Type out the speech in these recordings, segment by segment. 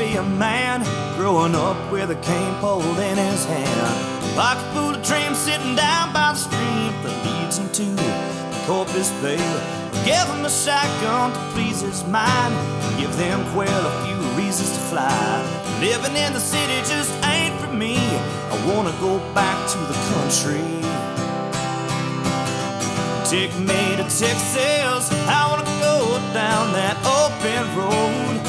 be a man growing up with a cane pole in his hand. Pocket full of dreams sitting down by the stream that leads him to the Corpus Bay. Give him a shotgun to please his mind, give them quail a few reasons to fly. Living in the city just ain't for me, I wanna go back to the country. Take me to Texas, I wanna go down that open road.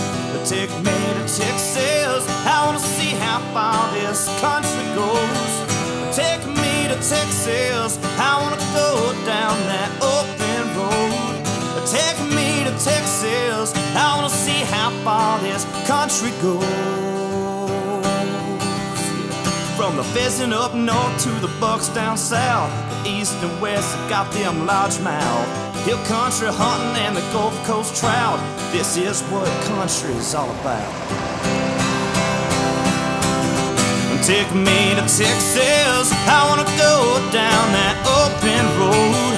Take me to Texas, I wanna see how far this country goes. Take me to Texas, I wanna go down that open road. Take me to Texas, I wanna see how far this country goes. From the pheasant up north to the bucks down south, the east and west have got them largemouth. Hill country hunting and the Gulf Coast trout, this is what country's all about. Take me to Texas, I wanna go down that open road.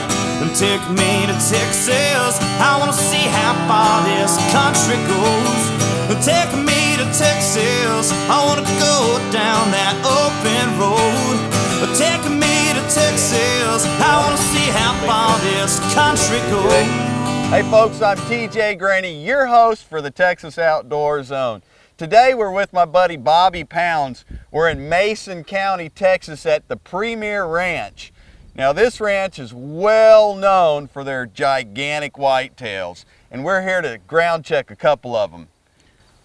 Take me to Texas, I wanna see how far this country goes. Take me to Texas, I wanna go down that open road. Take me to Texas, I wanna see how far this country goes. Hey folks, I'm TJ Greaney, your host for the Texas Outdoor Zone. Today we're with my buddy Bobby Pounds. We're in Mason County, Texas at the Premier Ranch. Now this ranch is well known for their gigantic whitetails, and we're here to ground check a couple of them.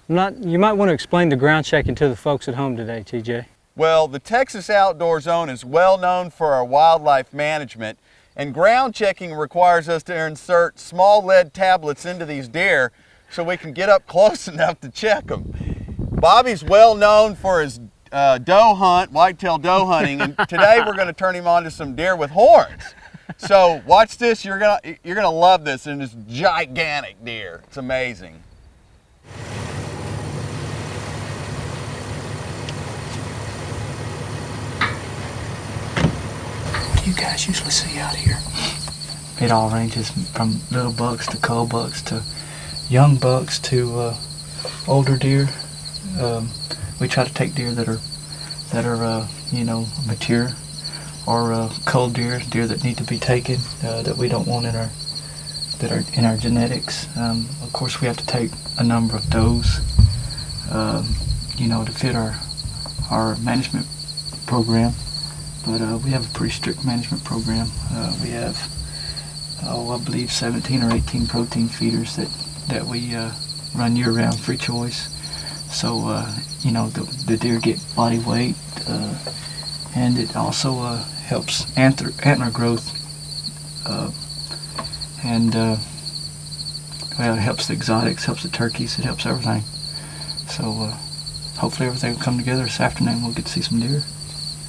You might want to explain the ground checking to the folks at home today, TJ. Well, the Texas Outdoor Zone is well known for our wildlife management, and ground checking requires us to insert small lead tablets into these deer so we can get up close enough to check them. Bobby's well known for his doe hunt, whitetail doe hunting, and today we're going to turn him on to some deer with horns. So watch this, you're gonna love this, and it's gigantic deer. It's amazing. What do you guys usually see out here? It all ranges from little bucks to cull bucks to young bucks to older deer. We try to take deer that are you know, mature, or cull deer that need to be taken, that we don't want that are in our genetics. Of course, we have to take a number of does, you know, to fit our management program. But we have a pretty strict management program. We have, I believe 17 or 18 protein feeders that we run year-round, free choice. So, you know, the deer get body weight, and it also helps antler growth, and well, it helps the exotics, helps the turkeys, it helps everything. So hopefully everything will come together this afternoon. We'll get to see some deer.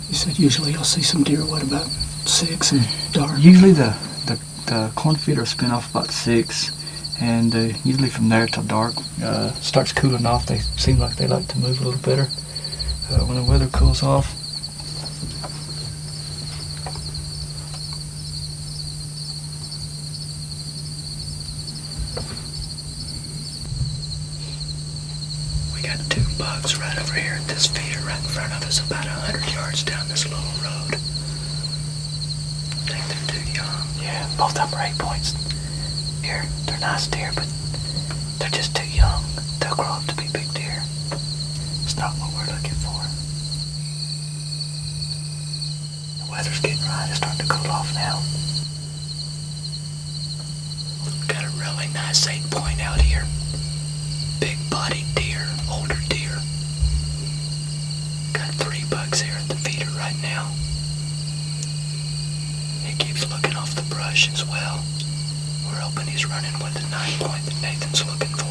You said usually you'll see some deer, what, about 6 and dark? Usually the corn feeder will spin off about 6. And usually from there till dark, starts cooling off. They seem like they like to move a little better when the weather cools off. We got 2 bucks right over here at this feeder right in front of us, about 100 yards down this little road. I think they're too young. Yeah, both of them are 8 points. They're nice deer, but they're just too young. They'll grow up to be big deer. It's not what we're looking for. The weather's getting right. It's starting to cool off now. Got a really nice 8 point out here. Big bodied deer, older deer. Got 3 bucks here at the feeder right now. He keeps looking off the brush as well. We're hoping he's running with the 9 point that Nathan's looking for.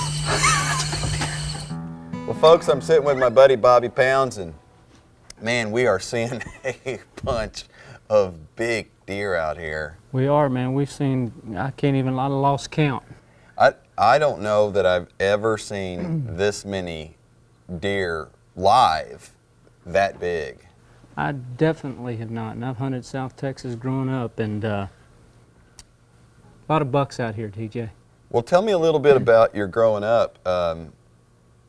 That's a big deer. Well folks, I'm sitting with my buddy Bobby Pounds, and man, we are seeing a bunch of big deer out here. We are, man. We've seen, I lost count. I don't know that I've ever seen this many deer live that big. I definitely have not, and I've hunted South Texas growing up, and a lot of bucks out here, TJ. Well, tell me a little bit about your growing up.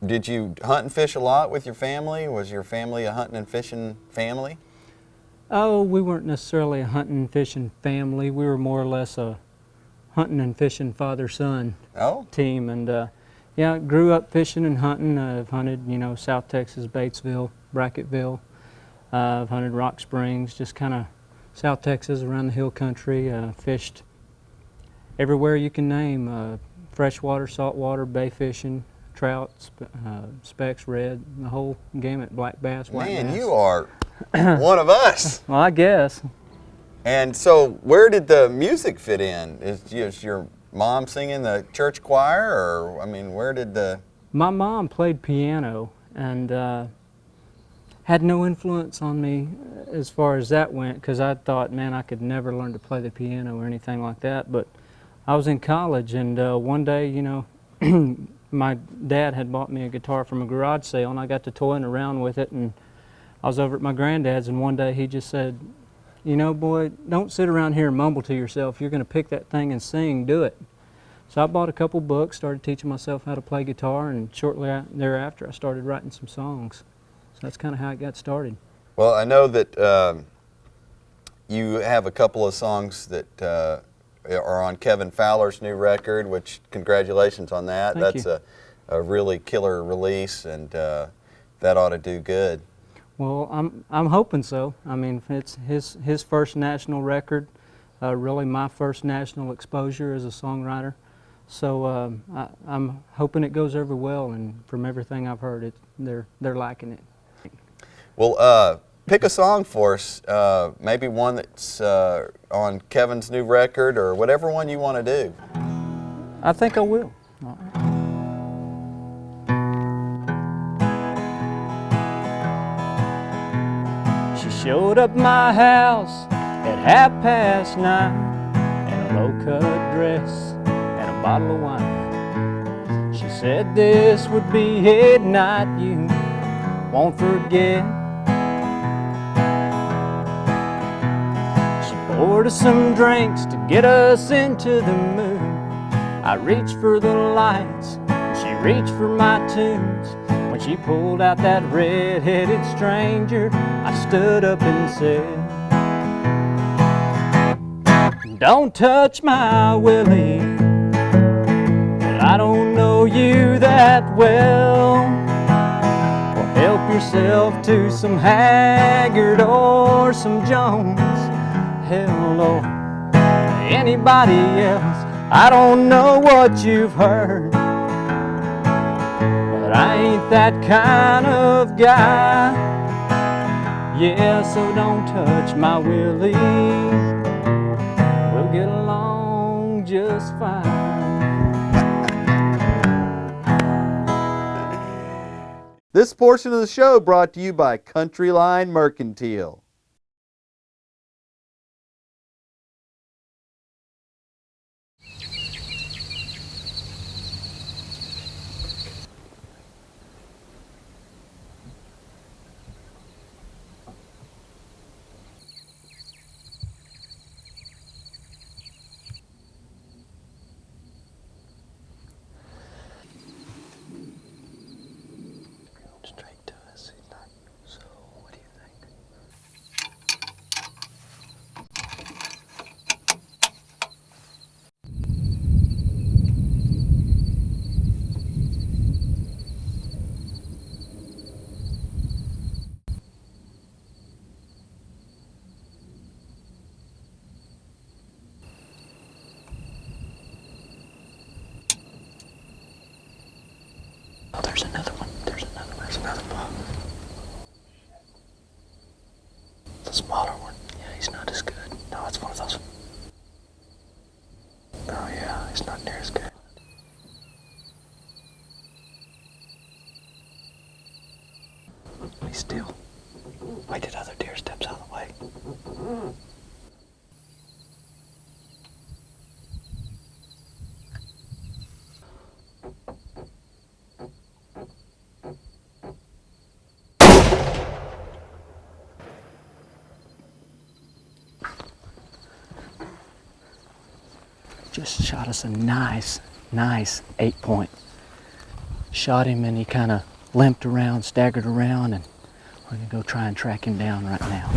Did you hunt and fish a lot with your family? Was your family a hunting and fishing family? Oh, we weren't necessarily a hunting and fishing family. We were more or less a hunting and fishing father-son Oh, team. And yeah, grew up fishing and hunting. I've hunted, you know, South Texas, Batesville, Bracketville. I've hunted Rock Springs, just kind of South Texas, around the hill country. Fished everywhere you can name, freshwater, saltwater, bay fishing, trout, specks, red, the whole gamut, black bass, white bass. man, you are one of us. Well, I guess. And so where did the music fit in? Is your mom singing the church choir, or, I mean, where did the... My mom played piano and had no influence on me as far as that went, because I thought, man, I could never learn to play the piano or anything like that. But I was in college, and one day, you know, my dad had bought me a guitar from a garage sale, and I got to toying around with it, and I was over at my granddad's, and one day he just said, you know, boy, don't sit around here and mumble to yourself. You're going to pick that thing and sing, do it. So I bought a couple books, started teaching myself how to play guitar, and shortly thereafter I started writing some songs. So that's kind of how it got started. Well, I know that you have a couple of songs that are on Kevin Fowler's new record, which, congratulations on that. Thank That's you. a really killer release, and that ought to do good. Well, I'm hoping so. I mean, it's his first national record, really my first national exposure as a songwriter. So I'm hoping it goes over well, and from everything I've heard, they're liking it. Well, pick a song for us, maybe one that's on Kevin's new record, or whatever one you want to do. I think I will. She showed up my house at 9:30 in a low-cut dress and a bottle of wine. She said this would be a night you won't forget. She poured us some drinks to get us into the mood. I reached for the lights, she reached for my tunes. When she pulled out that red-headed stranger, I stood up and said, don't touch my Willie, but I don't know you that well. Well, help yourself to some Haggard or some Jones, hell, or anybody else. I don't know what you've heard, but I ain't that kind of guy. Yeah, so don't touch my Willie, we'll get along just fine. This portion of the show brought to you by Country Line Mercantile. Straight to us. So, what do you think? Oh, there's another one. There's another one. There's another one. The smaller one. Yeah, he's not as good. No, it's one of those. Oh yeah, he's not near as good. Be still. Wait till other deer steps out of the way. Just shot us a nice nice 8-point. Shot him and he kind of limped around, staggered around, and we're gonna go try and track him down right now.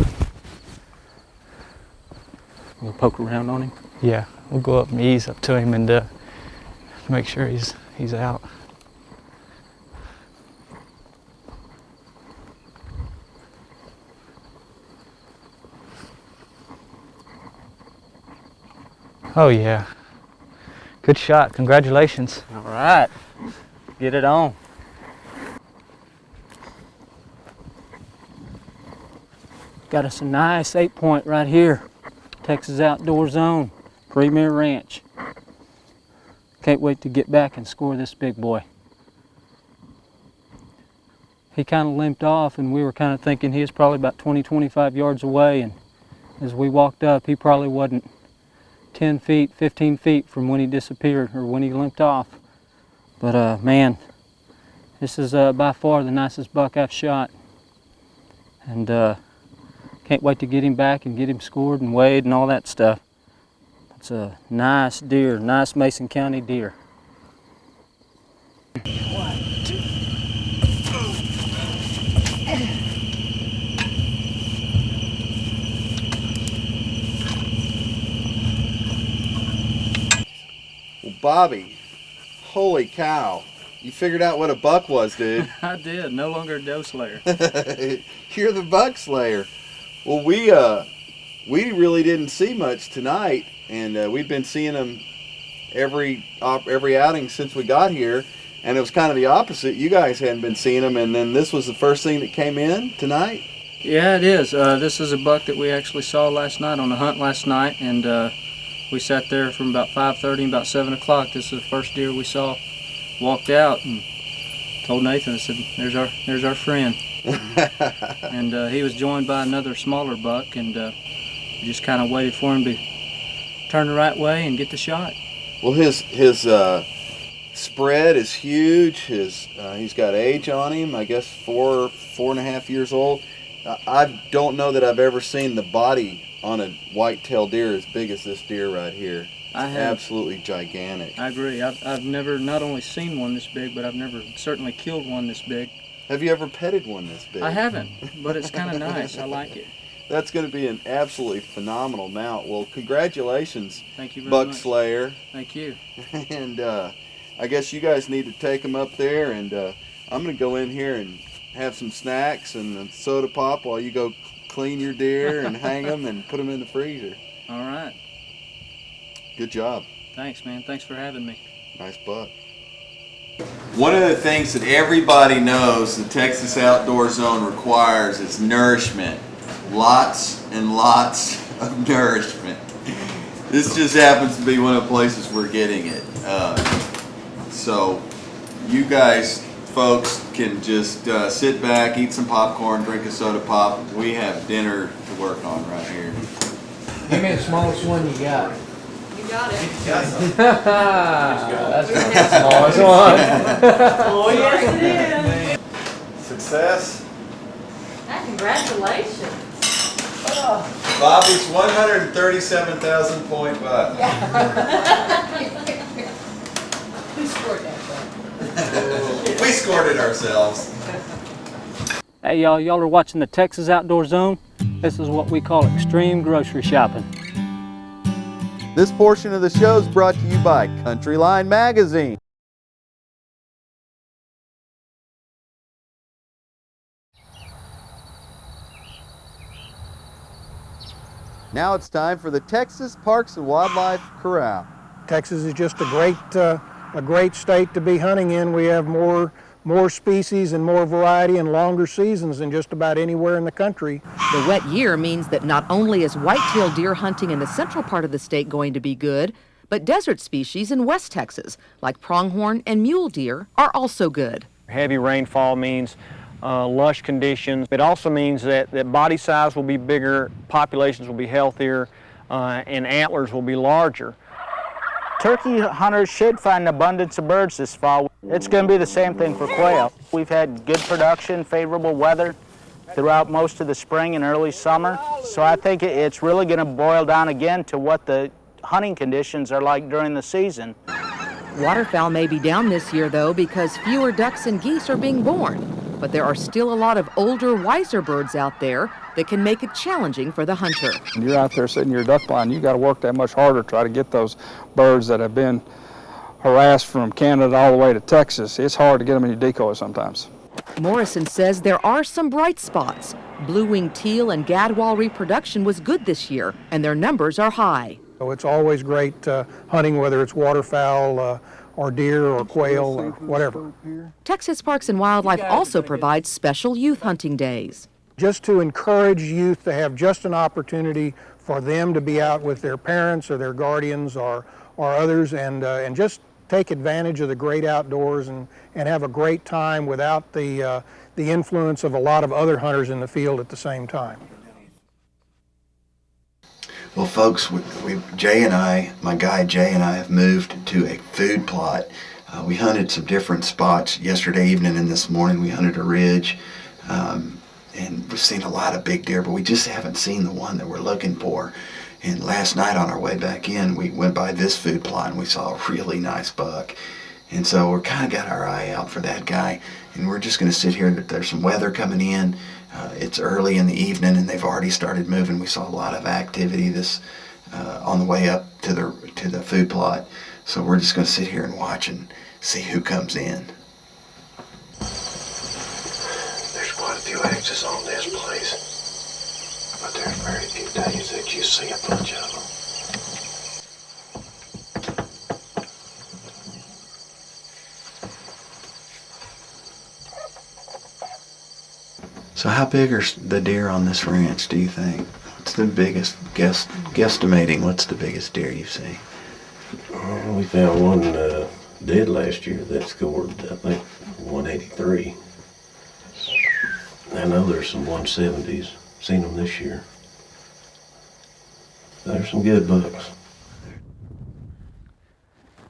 We'll poke around on him? Yeah, we'll go up and ease up to him and make sure he's out. Oh yeah, good shot, congratulations. All right, get it on. Got us a nice 8-point right here. Texas Outdoor Zone, Premier Ranch. Can't wait to get back and score this big boy. He kind of limped off and we were kind of thinking he was probably about 20-25 yards away, and as we walked up he probably wasn't 10 feet, 15 feet from when he disappeared or when he limped off. But man, this is by far the nicest buck I've shot. And can't wait to get him back and get him scored and weighed and all that stuff. It's a nice deer, nice Mason County deer. Well, Bobby, holy cow. You figured out what a buck was, dude. I did, no longer a doe slayer. You're the buck slayer. Well, we really didn't see much tonight, and we've been seeing them every outing since we got here, and it was kind of the opposite. You guys hadn't been seeing them, and then this was the first thing that came in tonight? Yeah, it is. This is a buck that we actually saw last night on the hunt last night, and we sat there from about 5:30 and about 7 o'clock. This is the first deer we saw. Walked out and told Nathan, I said, there's our friend. And he was joined by another smaller buck, and we just kind of waited for him to turn the right way and get the shot. Well, his spread is huge. He's got age on him, I guess 4.5 years old. I don't know that I've ever seen the body on a white-tailed deer as big as this deer right here. I have. Absolutely gigantic. I agree. I've never not only seen one this big, but I've never certainly killed one this big. Have you ever petted one this big? I haven't, but it's kind of nice. I like it. That's going to be an absolutely phenomenal mount. Well, congratulations, Thank you very Buck much. Slayer. Thank you. And I guess you guys need to take them up there, and I'm going to go in here and have some snacks and a soda pop while you go clean your deer and hang them and put them in the freezer. All right. Good job. Thanks, man. Thanks for having me. Nice buck. One of the things that everybody knows the Texas Outdoor Zone requires is nourishment. Lots and lots of nourishment. This just happens to be one of the places we're getting it. So you guys, folks, can just sit back, eat some popcorn, drink a soda pop. We have dinner to work on right here. Give me the smallest one you got. Got it. That's not the smallest one. Oh, yes, it is. Success. Congratulations. Bobby's 137,000 point buck. Who scored that? We scored it ourselves. Hey, y'all are watching the Texas Outdoor Zone. This is what we call extreme grocery shopping. This portion of the show is brought to you by Country Line Magazine. Now it's time for the Texas Parks and Wildlife Corral. Texas is just a great state to be hunting in. We have more species and more variety and longer seasons than just about anywhere in the country. The wet year means that not only is white-tailed deer hunting in the central part of the state going to be good, but desert species in West Texas, like pronghorn and mule deer, are also good. Heavy rainfall means lush conditions. It also means that body size will be bigger, populations will be healthier, and antlers will be larger. Turkey hunters should find an abundance of birds this fall. It's going to be the same thing for quail. We've had good production, favorable weather throughout most of the spring and early summer. So I think it's really going to boil down again to what the hunting conditions are like during the season. Waterfowl may be down this year, though, because fewer ducks and geese are being born. But there are still a lot of older, wiser birds out there that can make it challenging for the hunter. When you're out there sitting your duck blind, you got to work that much harder to try to get those birds that have been harassed from Canada all the way to Texas. It's hard to get them in your decoy sometimes. Morrison says there are some bright spots. Blue-winged teal and gadwall reproduction was good this year, and their numbers are high. So it's always great hunting, whether it's waterfowl or deer or quail or whatever. Texas Parks and Wildlife also provides special youth hunting days. Just to encourage youth to have just an opportunity for them to be out with their parents or their guardians or others and just take advantage of the great outdoors and have a great time without the influence of a lot of other hunters in the field at the same time. Well, folks, Jay and I, my guy Jay and I, have moved to a food plot. We hunted some different spots yesterday evening and this morning. We hunted a ridge, and we've seen a lot of big deer, but we just haven't seen the one that we're looking for. And last night on our way back in, we went by this food plot and we saw a really nice buck. And so we're kind of got our eye out for that guy, and we're just going to sit here. There's some weather coming in. It's early in the evening, and they've already started moving. We saw a lot of activity on the way up to the food plot. So we're just going to sit here and watch and see who comes in. There's quite a few axes on this place, but there's very few days that you see a bunch of them. So how big are the deer on this ranch, do you think? What's the biggest, guesstimating, what's the biggest deer you've seen? We found one dead last year that scored, I think, 183. I know there's some 170s. Seen them this year. There's some good bucks.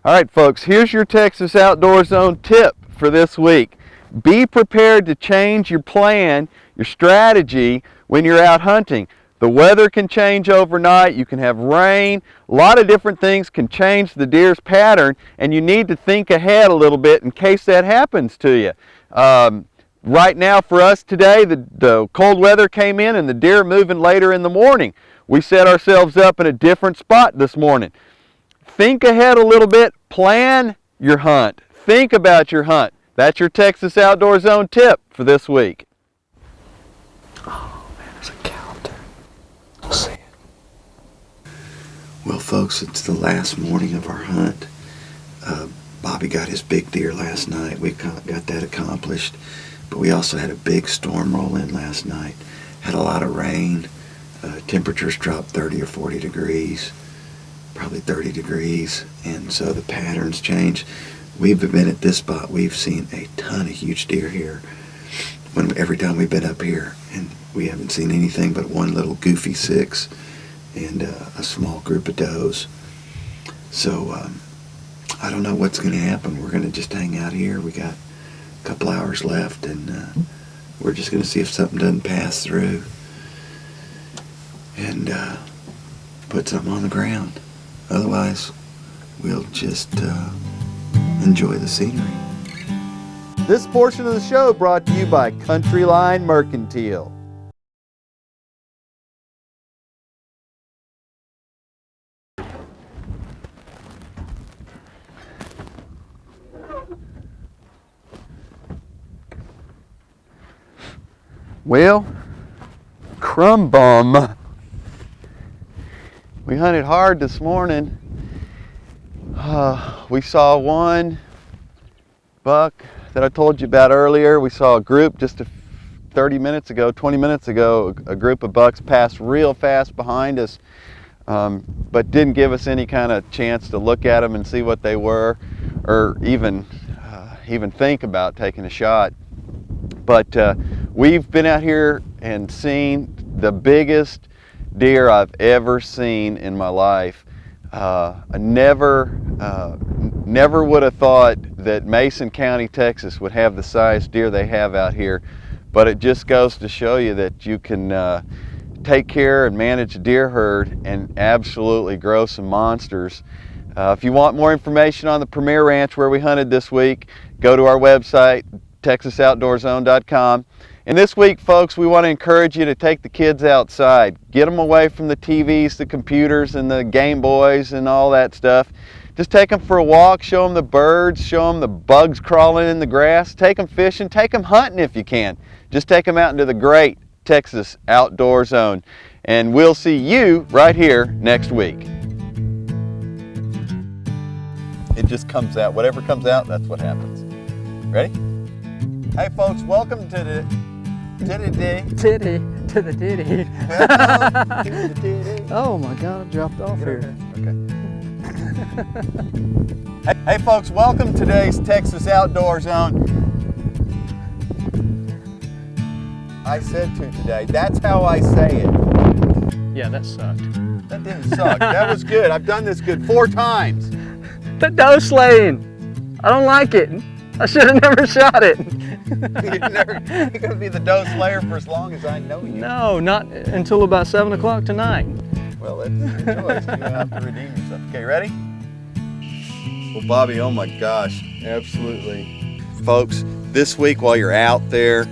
All right, folks, here's your Texas Outdoor Zone tip for this week. Be prepared to change your plan, your strategy when you're out hunting. The weather can change overnight. You can have rain. A lot of different things can change the deer's pattern, and you need to think ahead a little bit in case that happens to you. Right now for us today, the cold weather came in and the deer are moving later in the morning. We set ourselves up in a different spot this morning. Think ahead a little bit. Plan your hunt. Think about your hunt. That's your Texas Outdoor Zone tip for this week. Oh man, there's a cow up there. I'll see it. Well, folks, it's the last morning of our hunt. Bobby got his big deer last night. We got that accomplished. But we also had a big storm roll in last night. Had a lot of rain. Temperatures dropped 30 or 40 degrees, probably 30 degrees. And so the patterns changed. We've been at this spot, we've seen a ton of huge deer here every time we've been up here, and we haven't seen anything but one little goofy 6 and a small group of does. So I don't know what's going to happen. We're going to just hang out here. We got a couple hours left, and we're just going to see if something doesn't pass through and put something on the ground. Otherwise, we'll just enjoy the scenery. This portion of the show brought to you by Country Line Mercantile. Well, crumb bum. We hunted hard this morning. We saw one buck that I told you about earlier. We saw a group just 20 minutes ago, a group of bucks passed real fast behind us, but didn't give us any kind of chance to look at them and see what they were, or even think about taking a shot. But we've been out here and seen the biggest deer I've ever seen in my life. I never would have thought that Mason County, Texas would have the size deer they have out here, but it just goes to show you that you can take care and manage a deer herd and absolutely grow some monsters. If you want more information on the Premier Ranch where we hunted this week, go to our website, texasoutdoorzone.com. And this week, folks, we want to encourage you to take the kids outside. Get them away from the TVs, the computers, and the Game Boys and all that stuff. Just take them for a walk, show them the birds, show them the bugs crawling in the grass, take them fishing, take them hunting if you can. Just take them out into the great Texas Outdoor Zone. And we'll see you right here next week. It just comes out. Whatever comes out, that's what happens. Ready? Hey folks, welcome to the Titty to the titty. Welcome to the titty. Oh my God, I dropped off here. Okay. Hey folks, welcome to today's Texas Outdoor Zone. I said to today, that's how I say it. Yeah, that sucked. That didn't suck. That was good. I've done this good 4 times. The doe slaying. I don't like it. I should have never shot it. You're going to be the doe slayer for as long as I know you. No, not until about 7 o'clock tonight. Well, that's your choice. You have to redeem yourself. Okay, ready? Well, Bobby, oh my gosh, absolutely. Folks, this week while you're out there